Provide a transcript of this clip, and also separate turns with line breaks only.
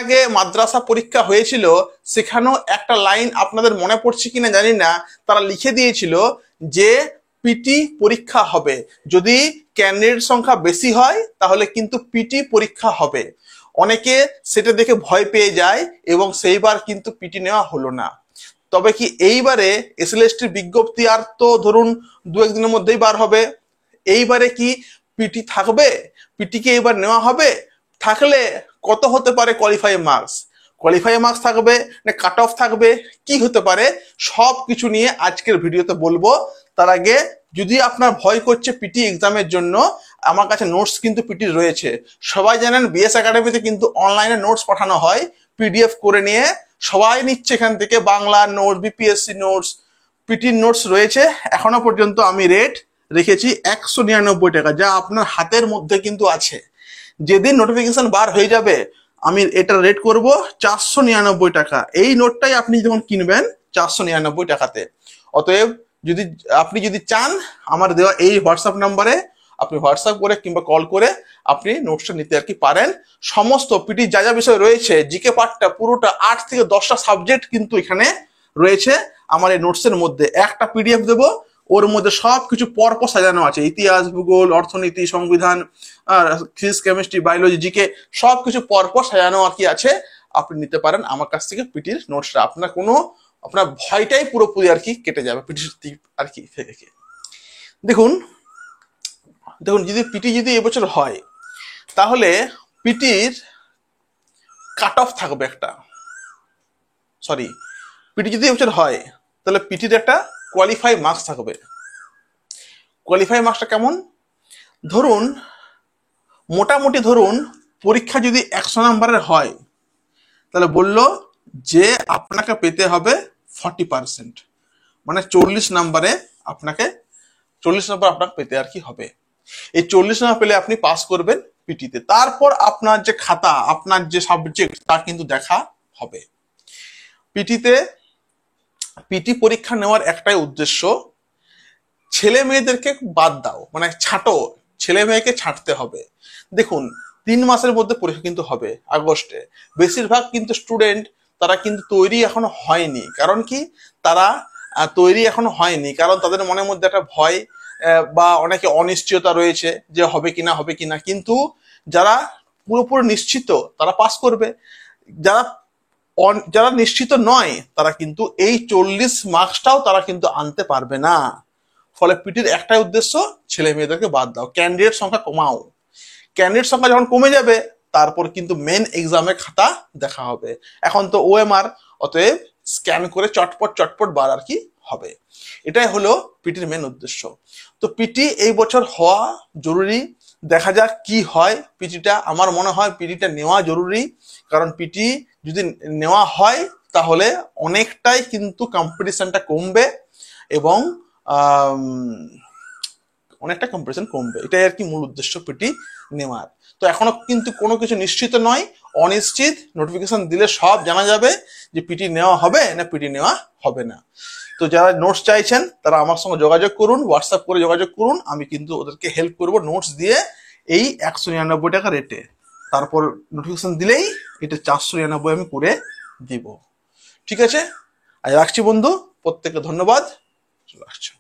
আগে মাদ্রাসা পরীক্ষা হয়েছিল, সেখানেও একটা লাইন আপনাদের মনে পড়ছে কিনা জানি না, তারা লিখে দিয়েছিল যে পিটি পরীক্ষা হবে, যদি ক্যান্ডিডেট সংখ্যা বেশি হয় তাহলে কিন্তু পিটি পরীক্ষা হবে। অনেকে সেটা দেখে ভয় পেয়ে যায় এবং সেইবার কিন্তু পিটি নেওয়া হলো না। তবে কি এইবারে এসএলএসটির বিজ্ঞপ্তি আর তো ধরুন 2-1 দিনের মধ্যেই বার হবে, এইবারে কি পিটি থাকবে? পিটি কি এবার নেওয়া হবে? থাকলে কত হতে পারে কোয়ালিফাই মার্কস? কোয়ালিফাই মার্কস থাকবে না কাট অফ থাকবে, কি হতে পারে, সব কিছু নিয়ে আজকের ভিডিওতে বলবো। তার আগে যদি আপনার ভয় করছে পিটি এক্সামের জন্য, আমার কাছে নোটস কিন্তু পিটি রয়েছে। সবাই জানেন বিএস একাডেমিতে কিন্তু অনলাইনে নোটস পাঠানো হয়, পিডিএফ করে নিয়ে সবাই নিচ্ছে এখান থেকে। বাংলা নোটস, বিপিএসসি নোটস, পিটির নোটস রয়েছে। এখনো পর্যন্ত আমি রেট রেখেছি 199 টাকা, যা আপনার হাতের মধ্যে কিন্তু আছে। যেদিন নোটিফিকেশন বার হয়ে যাবে আমি এটা রেট করব 499 টাকা। এই নোটটাই আপনি যখন কিনবেন 499 টাকাতে। অতএব আপনি যদি চান, আমার দেওয়া এই হোয়াটসঅ্যাপ নাম্বারে আপনি হোয়াটসঅ্যাপ করে কিংবা কল করে আপনি নোটসটা নিতে আর কি পারেন। সমস্ত পিটি যা যা বিষয় রয়েছে, জিকে পার্টটা পুরোটা 8 থেকে 10টা সাবজেক্ট কিন্তু এখানে রয়েছে আমার এই নোটসের মধ্যে। একটা পিডিএফ দেবো, ওর মধ্যে সবকিছু পরপর সাজানো আছে, ইতিহাস, ভূগোল, অর্থনীতি, সংবিধান, ফিজিক্স, কেমিস্ট্রি, বায়োলজি, জিকে, সবকিছু পরপর সাজানো আর কি আছে। আপনি নিতে পারেন আমার কাছ থেকে পিটির নোটসটা। আপনার ভয়টাই পুরোপুরি আর কি কেটে যাবে পিটির আর কি থেকে। দেখুন যদি পিটি যদি এবছর হয় তাহলে পিটির কাট অফ থাকবে একটা, সরি, পিটি যদি এবছর হয় তাহলে পিটির একটা কোয়ালিফাই মার্কস থাকবে। কোয়ালিফাই মার্কসটা কেমন? ধরুন মোটামুটি ধরুন পরীক্ষা যদি 100 নাম্বারের হয় তাহলে বললো যে আপনাকে পেতে হবে 40%, মানে 40 নাম্বার আপনাকে পেতে আর কি হবে। এই 40 নাম্বার পেলে আপনি পাস করবেন পিটিতে। তারপর আপনার যে খাতা, আপনার যে সাবজেক্ট, তা কিন্তু দেখা হবে। পিটি পরীক্ষা নেওয়ার একটাই উদ্দেশ্য, ছেলে মেয়েদেরকে বাদ দাও, মানে ছাটো, ছেলে মেয়েকে ছাঁটতে হবে। দেখুন 3 মাসের মধ্যে পরীক্ষা কিন্তু হবে আগস্টে। বেশিরভাগ কিন্তু স্টুডেন্ট তারা কিন্তু তৈরি এখনো হয়নি। কারণ কি তারা তৈরি এখনো হয়নি? কারণ তাদের মনের মধ্যে একটা ভয় বা অনেকে অনিশ্চয়তা রয়েছে যে হবে কিনা। কিন্তু যারা পুরোপুরি নিশ্চিত তারা পাস করবে, যারা নিশ্চিত নয় তারা কিন্তু এই 40 মার্কসটাও তারা কিন্তু আনতে পারবে না। ফলে পিটির একটাই উদ্দেশ্য, ছেলে মেয়েদেরকে বাদ দাও, ক্যান্ডিডেট সংখ্যা কমাও। ক্যান্ডিডেট সংখ্যা যখন কমে যাবে তারপর কিন্তু মেন এক্সামের খাতা দেখা হবে। এখন তো ওএমআর, অতএব স্ক্যান করে চটপট বার আর কি হবে। এটাই হলো পিটির মেন উদ্দেশ্য। তো পিটি এই বছর হওয়া জরুরি, দেখা যাক কি হয়। পিটিটা আমার মনে হয় পিটিটা নেওয়া জরুরি, কারণ পিটি যদি নেওয়া হয় তাহলে অনেকটাই কিন্তু কম্পিটিশনটা কমবে এবং অনেকটা কম্পিটিশন কমবে। এটাই আর কি মূল উদ্দেশ্য পিটি নেওয়ার। তো এখনো কিন্তু কোনো কিছু নিশ্চিত নয়, অনিশ্চিত। নোটিফিকেশন দিলে সব জানা যাবে যে পিটি নেওয়া হবে না পিটি নেওয়া হবে না। তো যারা নোটস চাইছেন তারা আমার সঙ্গে যোগাযোগ করুন, হোয়াটসঅ্যাপ করে যোগাযোগ করুন। আমি কিন্তু ওদেরকে হেল্প করব নোটস দিয়ে এই 199 টাকা রেটে। তারপর নোটিফিকেশন দিলেই এটা 499 আমি করে দিব। ঠিক আছে, আজ রাখছি বন্ধু, প্রত্যেককে ধন্যবাদ। রাখছি।